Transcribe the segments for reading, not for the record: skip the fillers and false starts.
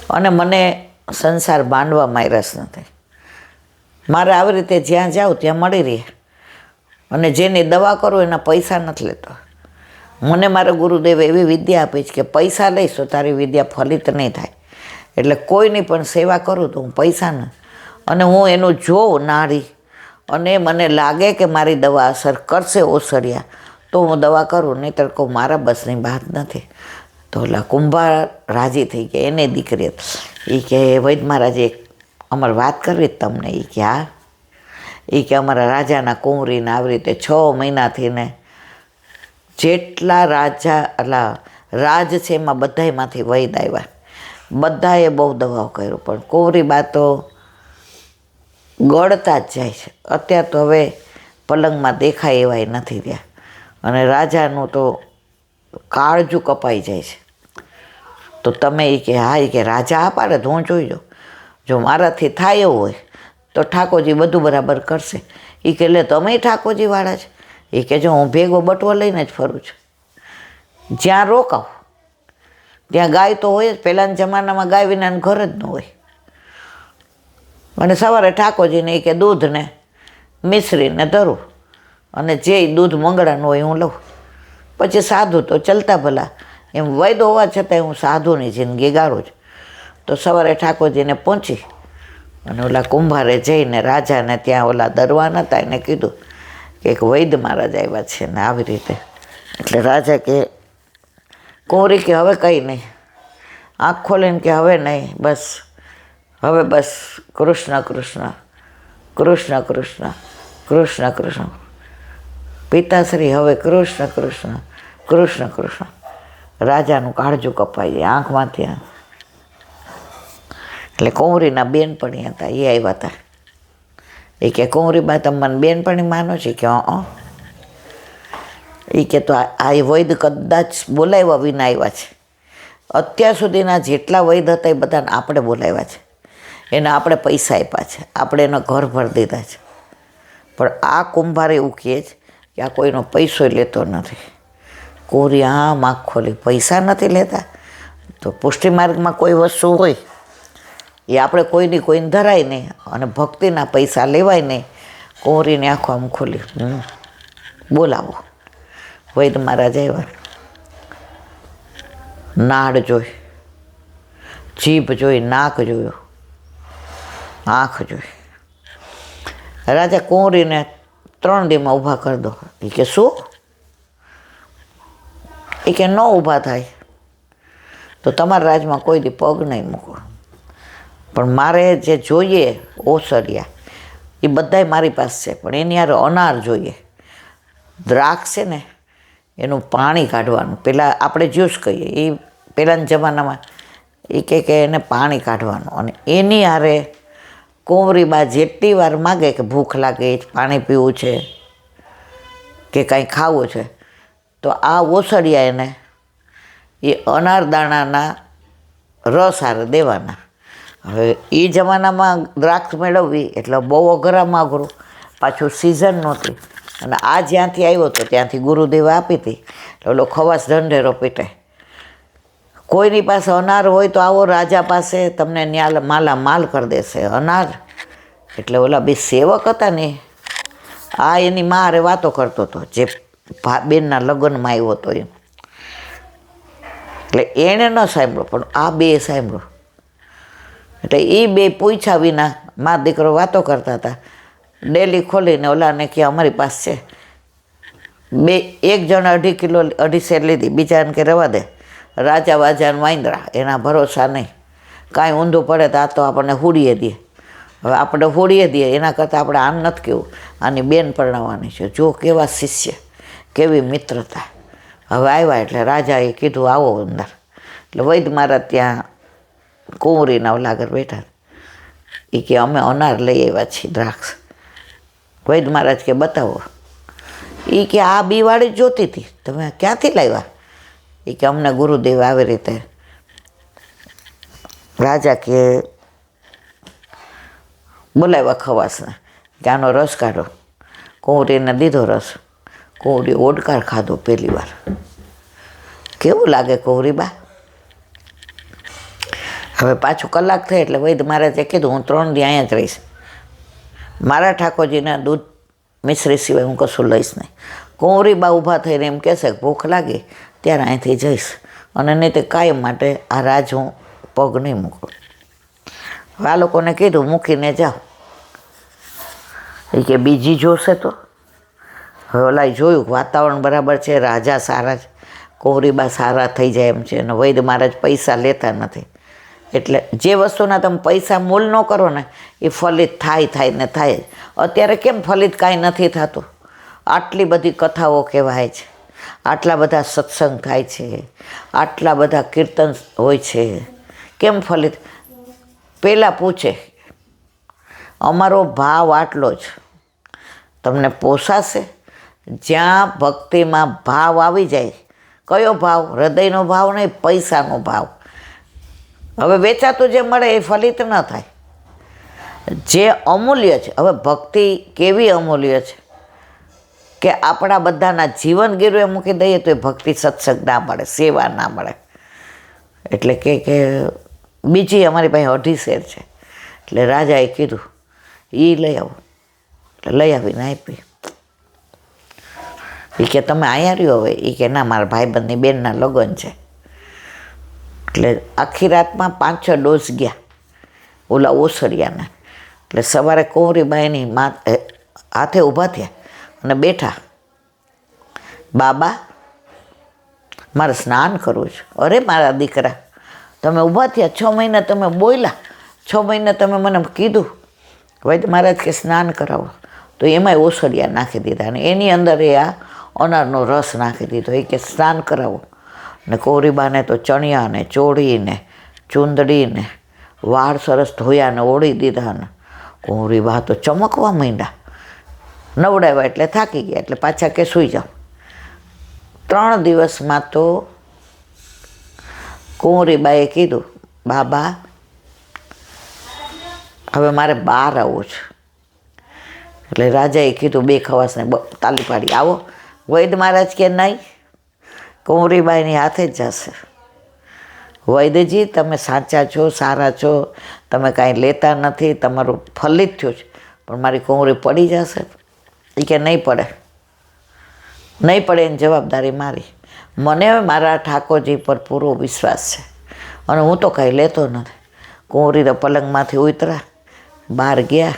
અને મને સંસાર બાંધવામાં રસ નથી. મારે આવી રીતે જ્યાં જાઉં ત્યાં મળી રહે, અને જેની દવા કરું એના પૈસા નથી લેતો. મને મારા ગુરુદેવે એવી વિદ્યા આપી છે કે પૈસા લઈશ તો તારી વિદ્યા ફલિત નહીં થાય. એટલે કોઈની પણ સેવા કરું તો હું પૈસા ન, અને હું એનું જોઉં નાડી, અને મને લાગે કે મારી દવા અસર કરશે ઓસરિયા, તો હું દવા કરું, નહીંતર કહું મારા બસની વાત નથી. તો ઓલા કુંભાર રાજી થઈ ગયા, એને દીકરી એ કે વૈદ મહારાજે અમારે વાત કરવી જ તમને. એ કે હા. એ કે અમારા રાજાના કુંવરીને આવી રીતે 6 મહિનાથી ને જેટલા રાજા એટલે રાજ છે એમાં બધાયમાંથી વૈદ આવ્યા, બધાએ બહુ દવાઓ કર્યું, પણ કુંવરી બા તો ગળતા જ જાય છે. અત્યારે તો હવે પલંગમાં દેખાય એવાય નથી રહ્યા, અને રાજાનું તો કાળજું કપાઈ જાય છે. તો તમે એ કે હા, એ કે રાજા આ પાડે તો હું જોઈ જાઉં, જો મારાથી થાય એવું હોય તો ઠાકોરજી બધું બરાબર કરશે. એ કે લે તમે ઠાકોરજીવાળા છે. એ કે જો હું ભેગો બટવો લઈને જ ફરું છું, જ્યાં રોકાવ ત્યાં ગાય તો હોય જ. પહેલાંના જમાનામાં ગાય વિનાનું ઘર જ ન હોય. અને સવારે ઠાકોરજીને એ કે દૂધને મિશ્રીને ધરું, અને જે દૂધ મંગળાનું હોય હું લઉં. પછી સાધુ તો ચલતા ભલા, એમ વૈદ હોવા છતાંય હું સાધુની જિંદગી ગાળું છું. તો સવારે ઠાકોરજીને પહોંચી અને ઓલા કુંભારે જઈને રાજાને ત્યાં ઓલા દરવાન હતા એને કીધું કે એક વૈદ મહારાજ આવ્યા છે ને આવી રીતે. એટલે રાજા કે કુંવરી કે હવે કંઈ નહીં, આંખ ખોલીને કે હવે નહીં, બસ હવે બસ કૃષ્ણ કૃષ્ણ કૃષ્ણ કૃષ્ણ કૃષ્ણ કૃષ્ણ, પિતાશ્રી હવે કૃષ્ણ કૃષ્ણ કૃષ્ણ કૃષ્ણ. રાજાનું કાળજું કપાઈ જાય આંખમાંથી. એટલે કુંવરીના બેનપણી હતા એ આવ્યા હતા. એ કે કુંવરી બા તમે મને બેનપણી માનો છે? કે એ કે તો આ વૈદ કદાચ બોલાવ્યા વિના આવ્યા છે. અત્યાર સુધીના જેટલા વૈદ હતા એ બધાને આપણે બોલાવ્યા છે, એને આપણે પૈસા આપ્યા છે, આપણે એનો ઘર ભરી દીધા છે. પણ આ કુંભાર એવું કહે છે કે આ કોઈનો પૈસો લેતો નથી. કુંવરી આમ આંખ ખોલી, પૈસા નથી લેતા? તો પુષ્ટિ માર્ગમાં કોઈ વસ્તુ હોય એ આપણે કોઈની કોઈને ધરાય નહીં, અને ભક્તિના પૈસા લેવાય નહીં. કુંવરીની આંખો આમ ખોલી, બોલાવો. વૈદ મહારાજ આવ્યા. નાડ જોઈ, જીભ જોઈ, નાક જોયું, આંખ જોઈ. રાજા કુંવરીને 3 દીમાં ઊભા કરી દો. એ કે શું? એ કે ન ઊભા થાય તો તમારા રાજમાં કોઈ દી પગ નહીં મૂકો. પણ મારે જે જોઈએ ઓસરિયા એ બધાય મારી પાસે છે, પણ એની હારે અનાર જોઈએ. દ્રાક્ષ છે ને એનું પાણી કાઢવાનું, પહેલાં આપણે જ્યુસ કહીએ, એ પહેલાંના જમાનામાં એ કે એને પાણી કાઢવાનું, અને એની હારે કુંવરી બા જેટલી વાર માગે કે ભૂખ લાગે, પાણી પીવું છે કે કાંઈ ખાવું છે, તો આ ઓસડિયા એને એ અનારદાણાના રસ હારે દેવાના. હવે એ જમાનામાં દ્રાક્ષ મેળવવી એટલે બહુ અઘરામાં અઘરું, પાછું સિઝન નહોતી. અને આ જ્યાંથી આવ્યો હતો ત્યાંથી ગુરુદેવે આપી હતી. એટલે ઓલો ખવાસ ઢંઢેરો પીટાય. કોઈની પાસે અનાર હોય તો આવો રાજા પાસે, તમને ન્યા માલા માલ કરી દેશે અનાર. એટલે ઓલા બે સેવક હતા ને, આ એની મા હારે વાતો કરતો હતો, જે બેનના લગ્નમાં આવ્યો હતો એમ. એટલે એણે ન સાંભળ્યો, પણ આ બે સાંભળ્યો. એટલે એ બે પૂછ્યા વિના મા દીકરો વાતો કરતા હતા. ડેલી ખોલીને ઓલાને કે અમારી પાસે છે. એક જણ 2.5 કિલો 2.5 શેર લીધી, બીજાને કે રવા દે. રાજા વાજાને વાંદરા, એના ભરોસા નહીં. કાંઈ ઊંધું પડે તો આ તો આપણને હુડીએ દે. હવે આપણે હોડીએ દઈએ એના કરતાં આપણે આમ નથી કહેવું, આની બેન પરણાવવાની છે. જો કેવા શિષ્ય, કેવી મિત્રતા. હવે આવ્યા એટલે રાજાએ કીધું આવો અંદર. એટલે વૈદ મહારાજ ત્યાં કુંવરીના ઓલા આગળ બેઠા. એ કે અમે અનાર લઈ આવ્યા છીએ, દ્રાક્ષ. વૈદ મહારાજ કે બતાવો. એ કે આ બીવાળી જોતી હતી, તમે ક્યાંથી લાવ્યા? એ કે અમને ગુરુદેવ આવી રીતે. રાજા કે બોલાવ્યા ખવાસને કે આનો રસ કાઢો. કુંવરીને દીધો રસ. કુંવરી ઓડકાર ખાધો પહેલી વાર. કેવું લાગે કુંવરી બા? હવે પાછું કલાક થઈ એટલે વૈદ મહારાજે કીધું હું 3 દી અહીંયા જ રહીશ, મારા ઠાકોરજીના દૂધ મિશ્રી સિવાય હું કશું લઈશ નહીં. કુંવરીબા ઊભા થઈને એમ કહેશે કે ભૂખ લાગી ત્યારે અહીંથી જઈશ, અને નહીં તે કાયમ માટે આ રાજ હું પગ નહીં મૂકું. આ લોકોને કીધું મૂકીને જાઓ. એ કે બીજી જોશે તો. હવે ઓલાએ જોયું વાતાવરણ બરાબર છે, રાજા સારા છે, કુંવરીબા સારા થઈ જાય એમ છે, અને વૈદ મહારાજ પૈસા લેતા નથી. એટલે જે વસ્તુના તમે પૈસા મૂલ ન કરો ને એ ફલિત થાય ને થાય. અત્યારે કેમ ફલિત કાંઈ નથી થતું? આટલી બધી કથાઓ કહેવાય છે, આટલા બધા સત્સંગ થાય છે, આટલા બધા કીર્તન હોય છે, કેમ ફલિત? પહેલાં પૂછે અમારો ભાવ આટલો જ, તમને પોસાશે? જ્યાં ભક્તિમાં ભાવ આવી જાય, કયો ભાવ? હૃદયનો ભાવ નહીં, પૈસાનો ભાવ. હવે વેચાતું જે મળે એ ફલિત ન થાય. જે અમૂલ્ય છે, હવે ભક્તિ કેવી અમૂલ્ય છે કે આપણા બધાના જીવન ગીરવે મૂકી દઈએ તો એ ભક્તિ સત્સંગ ના મળે, સેવા ના મળે. એટલે કે બીજી અમારી પાસે 2.5 શેર છે. એટલે રાજાએ કીધું એ લઈ આવો. એટલે લઈ આવીને આપી. એ કે તમે અહીંયા રહ્યો? હવે એ કે ના, મારા ભાઈબંધની બેનના લગ્ન છે. એટલે આખી રાતમાં 5-6 ડોઝ ગયા ઓલા ઓસરિયાના. એટલે સવારે કુંવરીબાઈની હાથે ઊભા થયા અને બેઠા, બાબા મારે સ્નાન કરવું છે. અરે મારા દીકરા, તમે ઊભા થયા, 6 મહિના તમે બોલ્યા, 6 મહિના તમે મને કીધું વૈદ મહારાજ કે સ્નાન કરાવો, તો એમાંય ઓસરિયા નાખી દીધા અને એની અંદર એ આ અનારનો રસ નાખી દીધો. એ કે સ્નાન કરાવો. ને કુંવરીબાને તો ચણિયા ને ચોળી ને ચૂંદડી ને વાળ સરસ ધોયા ને ઓળી દીધા ને કુંવરીબા તો ચમકવા માંડ્યા. નવડાવ્યા એટલે થાકી ગયા, એટલે પાછા કે સૂઈ જાઓ. 3 દિવસમાં તો કુંવરીબાએ કીધું બાબા હવે મારે બહાર આવવું છે. એટલે રાજાએ કીધું 2 ખવાસને તાલી પાડી, આવો. વૈદ મહારાજ કે નહીં, કુંવરીબાઈની હાથે જ જશે. વૈદજી તમે સાચા છો, સારા છો, તમે કાંઈ લેતા નથી, તમારું ફલિત થયું છે, પણ મારી કુંવરી પડી જશે. એ કે નહીં પડે, નહીં પડે એની જવાબદારી મારી. મને મારા ઠાકોરજી પર પૂરો વિશ્વાસ છે અને હું તો કાંઈ લેતો નથી. કુંવરી તો પલંગમાંથી ઉતરા, બહાર ગયા,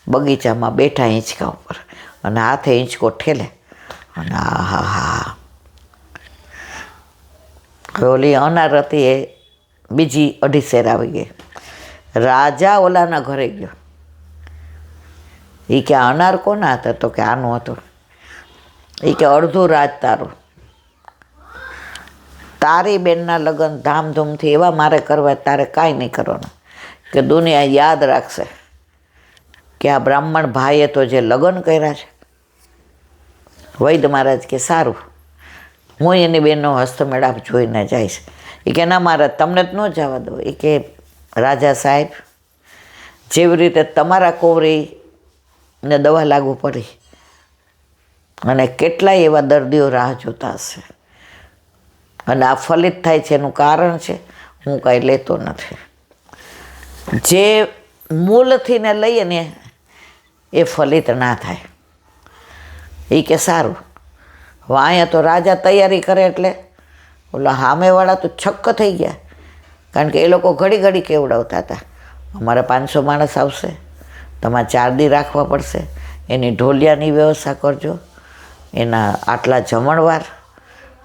બગીચામાં બેઠા હિંચકા ઉપર અને હાથે હિંચકો ઠેલે અને હા ઓલી અનાર હતી એ બીજી 2.5 શેર આવી ગઈ. રાજા ઓલાના ઘરે ગયો. એ કે અનાર કોના હતા? તો કે આનું હતું. એ કે અડધું રાજ તારું, તારી બેનના લગ્ન ધામધૂમથી એવા મારે કરવા, તારે કાંઈ નહીં કરવાનું. કે દુનિયા યાદ રાખશે કે આ બ્રાહ્મણ ભાઈએ તો જે લગ્ન કર્યા છે. વૈદ મહારાજ કે સારું, હું એની બેનનો હસ્તમેળાપ જોઈને જઈશ. એ કે ના મહારાજ તમને જ ન જવા દો. એ કે રાજા સાહેબ, જેવી રીતે તમારા કુંવરીને દવા લાગુ પડી અને કેટલાય એવા દર્દીઓ રાહ જોતા હશે અને આ ફલિત થાય છે એનું કારણ છે હું કાંઈ લેતો નથી. જે મૂળથી ને લઈએ ને એ ફલિત ના થાય. એ કે સારું. હવે અહીંયા તો રાજા તૈયારી કરે એટલે ઓલા સામેવાળા તો છક્ક થઈ ગયા, કારણ કે એ લોકો ઘડી ઘડી કેવડાવતા હતા અમારે 500 માણસ આવશે, તમારે 4 દી રાખવા પડશે, એની ઢોલિયાની વ્યવસ્થા કરજો, એના આટલા જમણવાર,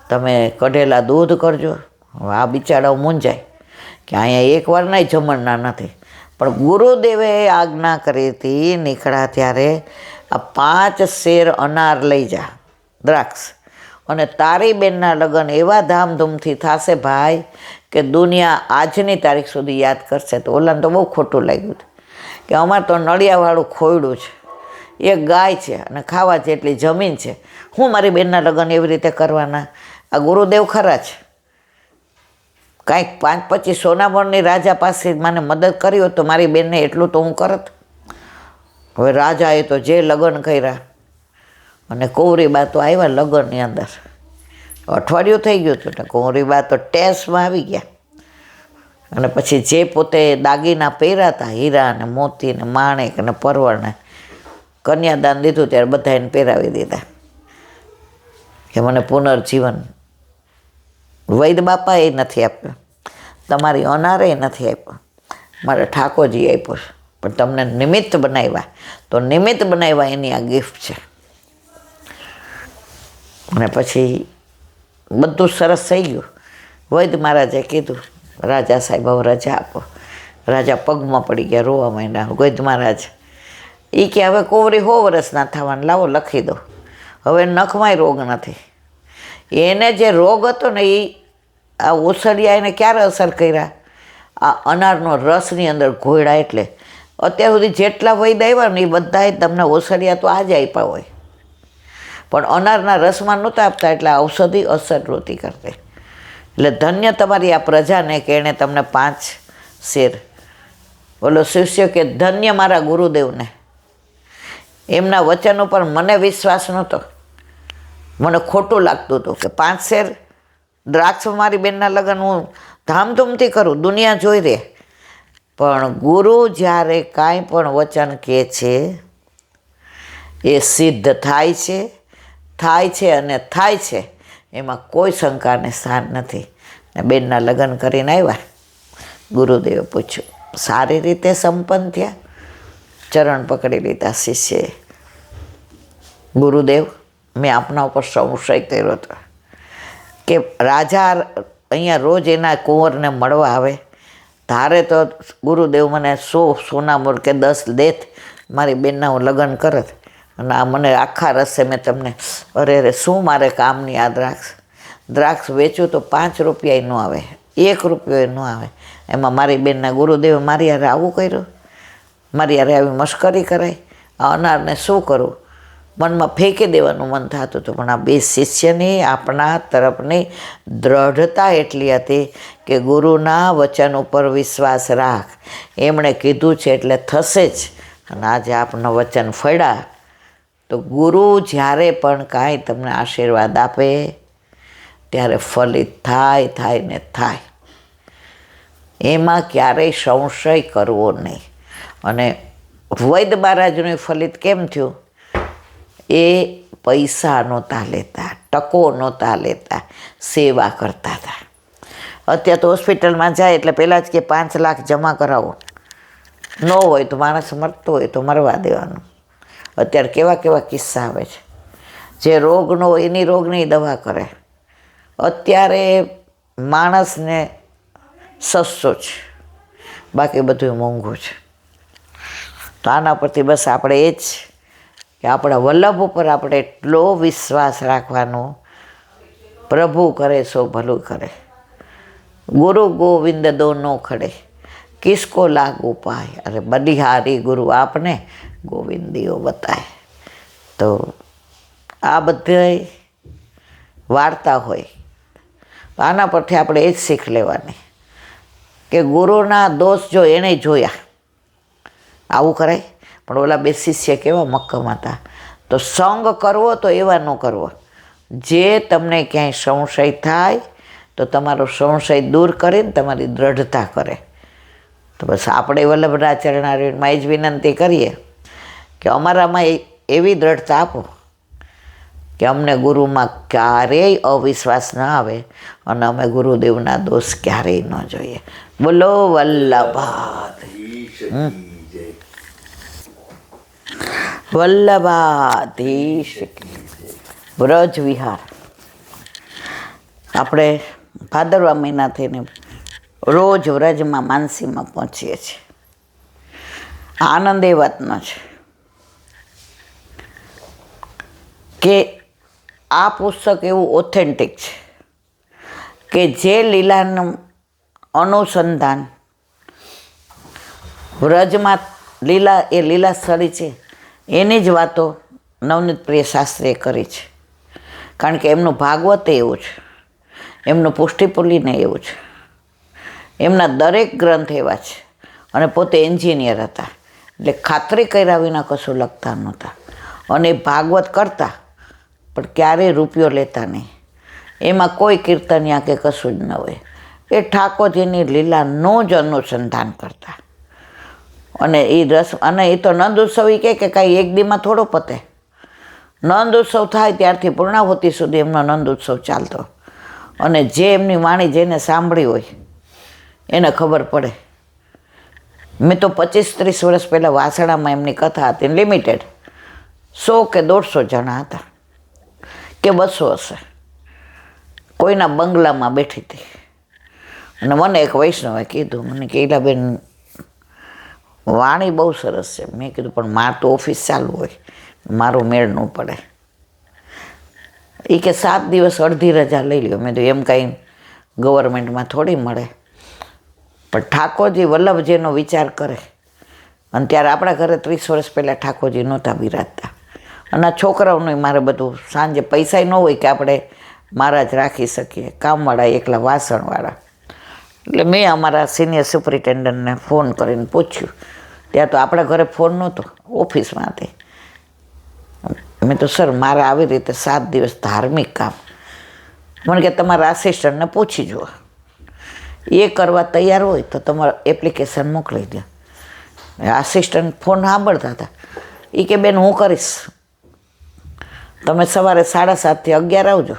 તમે કઢેલા દૂધ કરજો. હવે આ બિચારાઓ મૂંઝાય કે અહીંયા એકવાર નહીં જમણના નથી, પણ ગુરુદેવે આજ્ઞા કરી હતી નીકળ્યા ત્યારે આ 5 શેર અનાર લઈ જા, દ્રાક્ષ, અને તારી બેનના લગ્ન એવા ધામધૂમથી થશે ભાઈ કે દુનિયા આજની તારીખ સુધી યાદ કરશે. તો ઓલાને તો બહુ ખોટું લાગ્યું કે અમારે તો નળિયાવાળું ખોયડું છે, એક ગાય છે અને ખાવા જેટલી જમીન છે, હું મારી બેનના લગ્ન એવી રીતે કરવાના? આ ગુરુદેવ ખરા છે, કાંઈક 5-25 સોનામણની રાજા પાસે મને મદદ કરી હોત તો મારી બેનને એટલું તો હું કરત. હવે રાજાએ તો જે લગ્ન કર્યા અને કુંવરીબા તો આવ્યા લગ્નની અંદર, અઠવાડિયું થઈ ગયું હતું ને કુંવરીબા તો ટેસમાં આવી ગયા. અને પછી જે પોતે દાગીના પહેર્યા હતા, હીરા ને મોતી ને માણેક અને પરવળને, કન્યાદાન દીધું ત્યારે બધા એને પહેરાવી દીધા કે મને પુનર્જીવન. વૈદ બાપા એ નથી આપ્યું, તમારી અનારે નથી આપ્યો, મારા ઠાકોરજી આપ્યો, પણ તમને નિમિત્ત બનાવ્યા. તો નિમિત્ત બનાવ્યા એની આ ગિફ્ટ છે. અને પછી બધું સરસ થઈ ગયું. વૈદ મહારાજે કીધું, રાજા સાહેબ હવે રજા આપો. રાજા પગમાં પડી ગયા, રોવા માંડ્યા. વૈદ મહારાજ એ કે હવે કોવરી 100 વર્ષના થવાના, લાવો લખી દો. હવે નખમાંય રોગ નથી. એને જે રોગ હતો ને એ આ ઓસડિયા એને ક્યારે અસર કર્યા? આ અનારનો રસની અંદર ઘોયડા. એટલે અત્યાર સુધી જેટલા વૈદ આવ્યા ને એ બધાએ તમને ઓસડિયા તો આજે આપ્યા હોય, પણ અનારના રસમાં નહોતા આપતા, એટલે ઔષધિ અસર નહોતી કરતી. એટલે ધન્ય તમારી આ પ્રજાને કે એણે તમને 5 શેર. બોલો શિષ્ય કે ધન્ય મારા ગુરુદેવને, એમના વચન ઉપર મને વિશ્વાસ નહોતો, મને ખોટું લાગતું હતું કે 5 શેર દ્રાક્ષ મારી બેનના લગ્ન હું ધામધૂમથી કરું, દુનિયા જોઈ રહે. પણ ગુરુ જ્યારે કાંઈ પણ વચન કહે છે એ સિદ્ધ થાય છે અને થાય છે, એમાં કોઈ શંકાને સ્થાન નથી. ને બેનના લગ્ન કરીને આવ્યા. ગુરુદેવે પૂછ્યું, સારી રીતે સંપન્ન થયા? ચરણ પકડી લીધા શિષ્યએ. ગુરુદેવ, મેં આપના ઉપર સંશય કર્યો હતો કે રાજા અહીંયા રોજ એના કુંવરને મળવા આવે, ધારે તો ગુરુદેવ મને 100 સોનામોર કે 10 દેત, મારી બેનના હું લગ્ન કરત. અને આ મને આખા રસ્તે મેં તમને, અરે શું મારે કામની આ દ્રાક્ષ વેચું તો 5 રૂપિયા ન આવે, 1 રૂપિયો ન આવે. એમાં મારી બેનના ગુરુદેવે મારી યારે આવું કર્યું, મારી યારે આવી મશ્કરી કરાય. આ અનારને શું કરું? મનમાં ફેંકી દેવાનું મન થતું હતું. પણ આ 2 શિષ્યની આપણા તરફની દ્રઢતા એટલી હતી કે ગુરુના વચન ઉપર વિશ્વાસ રાખ, એમણે કીધું છે એટલે થશે જ. અને આજે આપના વચન ફળ્યા. તો ગુરુ જ્યારે પણ કાંઈ તમને આશીર્વાદ આપે ત્યારે ફલિત થાય ને થાય. એમાં ક્યારેય સંશય કરવો નહીં. અને વૈદ મહારાજનું ફલિત કેમ થયું? એ પૈસા નહોતા લેતા, ટકો નહોતા લેતા, સેવા કરતા હતા. અત્યારે તો હોસ્પિટલમાં જાય એટલે પહેલાં જ કે 5 લાખ જમા કરાવો, ન હોય તો માણસ મરતો હોય તો મરવા દેવાનું. અત્યારે કેવા કિસ્સા આવે છે. જે રોગ ન હોય એની રોગની દવા કરે. અત્યારે માણસને સસ્તો છે, બાકી બધું મોંઘું છે. તો આના પરથી બસ આપણે એ જ કે આપણા વલ્લભ ઉપર આપણે એટલો વિશ્વાસ રાખવાનો, પ્રભુ કરે સો ભલું કરે. ગુરુ ગોવિંદ દોનો ખડે, કિસકો લાગુ પાય. અરે બલિહારી ગુરુ આપને ગોવિંદીઓ બતાય. તો આ બધી વાર્તા હોય તો આના પરથી આપણે એ જ શીખ લેવાની કે ગુરુના દોષ જો એણે જોયા આવું કરાય. પણ ઓલા 2 શિષ્ય કેવા મક્કમ હતા. તો સંગ કરવો તો એવા ન કરવો. જે તમને ક્યાંય સંશય થાય તો તમારો સંશય દૂર કરીને તમારી દ્રઢતા કરે. તો બસ આપણે વલ્લભના ચરણારવિંદમાં એ જ વિનંતી કરીએ કે અમારામાં એવી દ્રઢતા આપો કે અમને ગુરુમાં ક્યારેય અવિશ્વાસ ન આવે અને અમે ગુરુદેવના દોષ ક્યારેય ન જોઈએ. બોલો વલ્લભાધીશ વ્રજ વિહાર. આપણે ભાદરવા મહિના થઈને રોજ વ્રજમાં માનસીમાં પહોંચીએ છીએ. આનંદ એ વાતનો છે કે આ પુસ્તક એવું ઓથેન્ટિક છે કે જે લીલાનું અનુસંધાન વ્રજમાં લીલા એ લીલા સ્થળી છે એની જ વાતો નવનીત પ્રિય શાસ્ત્રીએ કરી છે. કારણ કે એમનું ભાગવત એવું છે, એમનું પુષ્ટિપુલીને એવું છે, એમના દરેક ગ્રંથ એવા છે. અને પોતે એન્જિનિયર હતા એટલે ખાતરી કર્યા વિના કશું લખતા નહોતા. અને ભાગવત કરતા પણ ક્યારેય રૂપિયો લેતા નહીં. એમાં કોઈ કીર્તનિયા કે કશું જ ન હોય. એ ઠાકોરજીની લીલાનું જ અનુસંધાન કરતા. અને એ તો નંદ ઉત્સવ એ કે કાંઈ એક દીમાં થોડો પતે. નંદ ઉત્સવ થાય ત્યારથી પૂર્ણાહુતિ સુધી એમનો નંદ ઉત્સવ ચાલતો. અને જે એમની વાણી જેને સાંભળી હોય એને ખબર પડે. મેં તો 25-30 વર્ષ પહેલાં વાસણામાં એમની કથા હતી, લિમિટેડ 100 કે 150 જણા હતા કે 200 હશે. કોઈના બંગલામાં બેઠી હતી અને મને એક વૈષ્ણવે કીધું, મને કે ઈલાબેન વાણી બહુ સરસ છે. મેં કીધું પણ મારે તો ઓફિસ ચાલુ હોય, મારો મેળ ન પડે. એ કે 7 દિવસ અડધી રજા લઈ લ્યો. મેં તો એમ કાંઈ ગવર્મેન્ટમાં થોડી મળે. પણ ઠાકોરજી વલ્લભજીનો વિચાર કરે. અને ત્યારે આપણા ઘરે 30 વર્ષ પહેલાં ઠાકોરજી નહોતા બિરાજતા. અને આ છોકરાઓનું મારે બધું સાંજે પૈસા ન હોય કે આપણે મહારાજ રાખી શકીએ, કામવાળા એકલા વાસણવાળા. એટલે મેં અમારા સિનિયર સુપરિન્ટેન્ડન્ટને ફોન કરીને પૂછ્યું. ત્યાં તો આપણા ઘરે ફોન નહોતો, ઓફિસમાં હતી. મેં તો સર મારે આવી રીતે 7 દિવસ ધાર્મિક કામ. મને કે તમારા આસિસ્ટન્ટને પૂછી જુઓ, એ કરવા તૈયાર હોય તો તમારે એપ્લિકેશન મોકલી દો. આસિસ્ટન્ટ ફોન સાંભળતા હતા. એ કે બેન હું કરીશ, તમે સવારે 7:30 થી 11 આવજો,